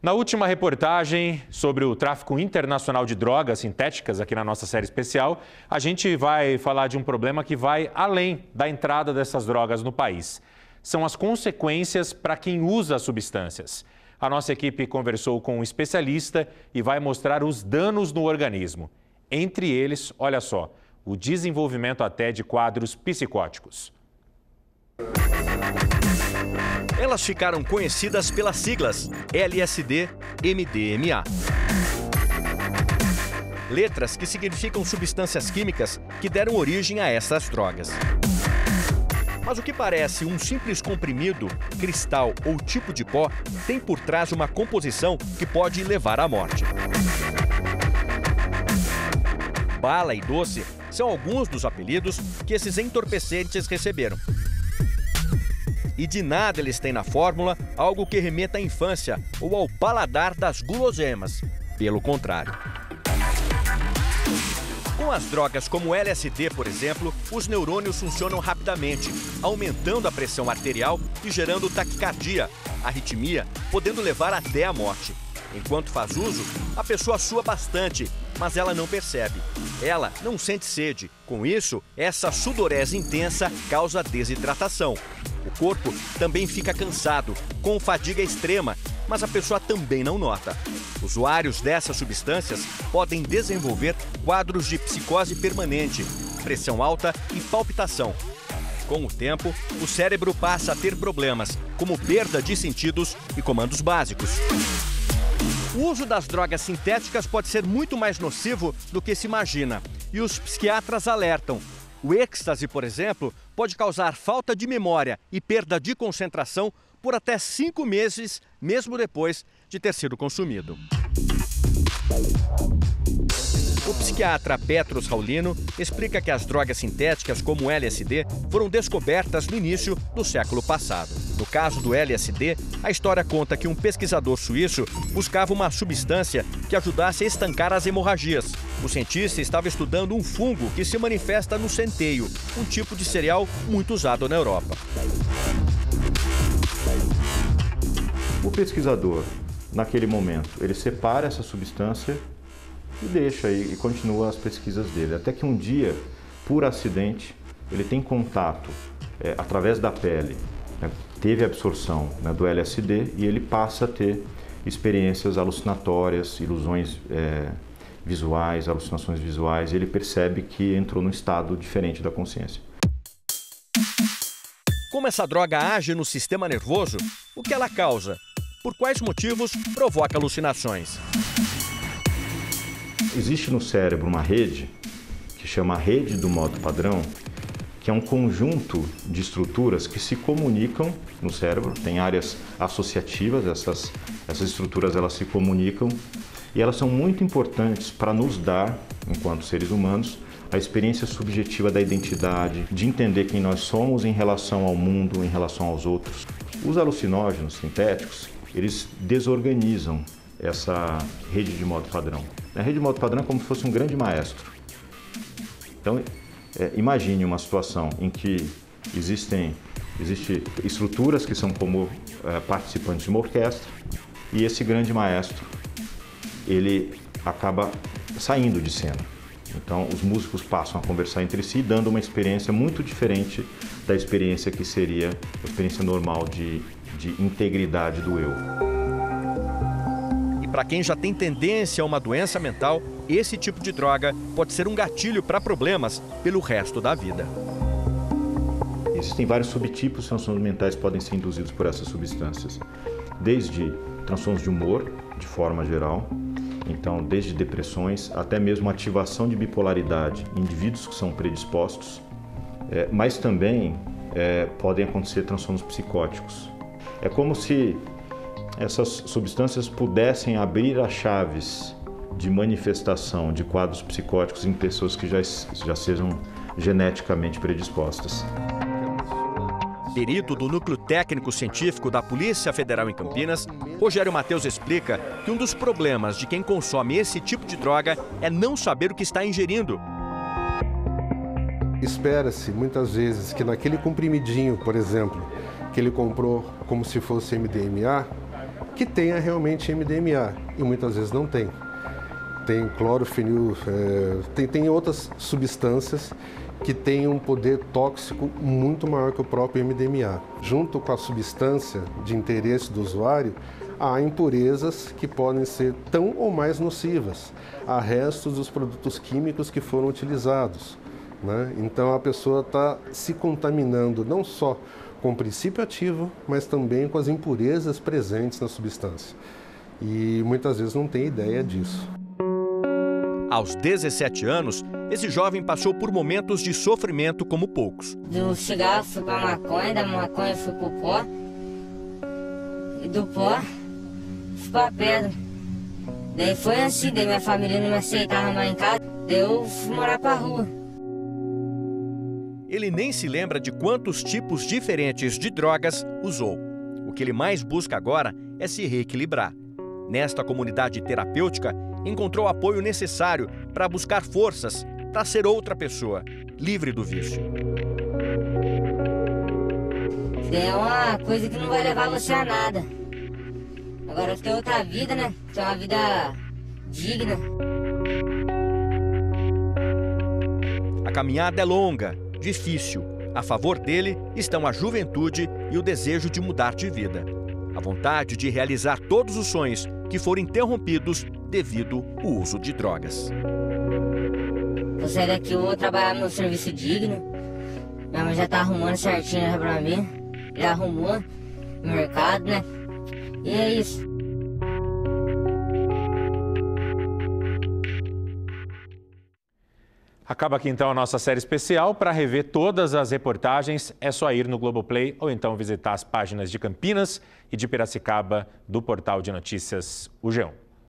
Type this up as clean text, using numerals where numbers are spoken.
Na última reportagem sobre o tráfico internacional de drogas sintéticas, aqui na nossa série especial, a gente vai falar de um problema que vai além da entrada dessas drogas no país. São as consequências para quem usa as substâncias. A nossa equipe conversou com um especialista e vai mostrar os danos no organismo. Entre eles, olha só, o desenvolvimento até de quadros psicóticos. Elas ficaram conhecidas pelas siglas LSD, MDMA. Letras que significam substâncias químicas que deram origem a essas drogas. Mas o que parece um simples comprimido, cristal ou tipo de pó tem por trás uma composição que pode levar à morte. Bala e doce são alguns dos apelidos que esses entorpecentes receberam. E de nada eles têm na fórmula algo que remeta à infância ou ao paladar das guloseimas. Pelo contrário. Com as drogas como o LSD, por exemplo, os neurônios funcionam rapidamente, aumentando a pressão arterial e gerando taquicardia, arritmia, podendo levar até a morte. Enquanto faz uso, a pessoa sua bastante, mas ela não percebe. Ela não sente sede. Com isso, essa sudorese intensa causa desidratação. O corpo também fica cansado, com fadiga extrema, mas a pessoa também não nota. Usuários dessas substâncias podem desenvolver quadros de psicose permanente, pressão alta e palpitação. Com o tempo, o cérebro passa a ter problemas, como perda de sentidos e comandos básicos. O uso das drogas sintéticas pode ser muito mais nocivo do que se imagina, e os psiquiatras alertam. O êxtase, por exemplo, pode causar falta de memória e perda de concentração por até 5 meses, mesmo depois de ter sido consumido. O psiquiatra Petros Raulino explica que as drogas sintéticas como o LSD foram descobertas no início do século passado. No caso do LSD, a história conta que um pesquisador suíço buscava uma substância que ajudasse a estancar as hemorragias. O cientista estava estudando um fungo que se manifesta no centeio, um tipo de cereal muito usado na Europa. O pesquisador, naquele momento, ele separa essa substância e deixa e continua as pesquisas dele. Até que um dia, por acidente, ele tem contato através da pele, teve absorção do LSD e ele passa a ter experiências alucinatórias, ilusões visuais, alucinações visuais, e ele percebe que entrou num estado diferente da consciência. Como essa droga age no sistema nervoso? O que ela causa? Por quais motivos provoca alucinações? Existe no cérebro uma rede, que chama rede do modo padrão, que é um conjunto de estruturas que se comunicam no cérebro, tem áreas associativas, essas estruturas elas se comunicam e elas são muito importantes para nos dar, enquanto seres humanos, a experiência subjetiva da identidade, de entender quem nós somos em relação ao mundo, em relação aos outros. Os alucinógenos sintéticos, eles desorganizam essa rede de modo padrão. A rede de modo padrão é como se fosse um grande maestro. Então, imagine uma situação em que existem estruturas que são como participantes de uma orquestra e esse grande maestro, ele acaba saindo de cena. Então, os músicos passam a conversar entre si, dando uma experiência muito diferente da experiência que seria a experiência normal de integridade do eu. Para quem já tem tendência a uma doença mental, esse tipo de droga pode ser um gatilho para problemas pelo resto da vida. Existem vários subtipos de transtornos mentais que podem ser induzidos por essas substâncias. Desde transtornos de humor, de forma geral, então desde depressões, até mesmo ativação de bipolaridade em indivíduos que são predispostos, mas também podem acontecer transtornos psicóticos. É como se essas substâncias pudessem abrir as chaves de manifestação de quadros psicóticos em pessoas que já sejam geneticamente predispostas. Perito do Núcleo Técnico Científico da Polícia Federal em Campinas, Rogério Matheus explica que um dos problemas de quem consome esse tipo de droga é não saber o que está ingerindo. Espera-se muitas vezes que naquele comprimidinho, por exemplo, que ele comprou como se fosse MDMA, que tenha realmente MDMA, e muitas vezes não tem. Tem clorofenil, tem outras substâncias que têm um poder tóxico muito maior que o próprio MDMA. Junto com a substância de interesse do usuário, há impurezas que podem ser tão ou mais nocivas, há restos dos produtos químicos que foram utilizados, né? Então a pessoa está se contaminando não só com o princípio ativo, mas também com as impurezas presentes na substância. E muitas vezes não tem ideia disso. Aos 17 anos, esse jovem passou por momentos de sofrimento como poucos. Do cigarro fui pra maconha, da maconha fui pro pó, e do pó fui pra pedra. Daí foi assim, daí minha família não me aceitava mais em casa, daí eu fui morar pra rua. Ele nem se lembra de quantos tipos diferentes de drogas usou. O que ele mais busca agora é se reequilibrar. Nesta comunidade terapêutica, encontrou o apoio necessário para buscar forças para ser outra pessoa, livre do vício. É uma coisa que não vai levar você a nada. Agora ter outra vida, né? Ter uma vida digna. A caminhada é longa, difícil. A favor dele estão a juventude e o desejo de mudar de vida. A vontade de realizar todos os sonhos que foram interrompidos devido ao uso de drogas. Vou sair daqui, eu vou trabalhar no serviço digno. Minha mãe já tá arrumando certinho já pra mim. Já arrumou no mercado, né? E é isso. Acaba aqui então a nossa série especial. Para rever todas as reportagens, é só ir no Globoplay ou então visitar as páginas de Campinas e de Piracicaba do portal de notícias o G1.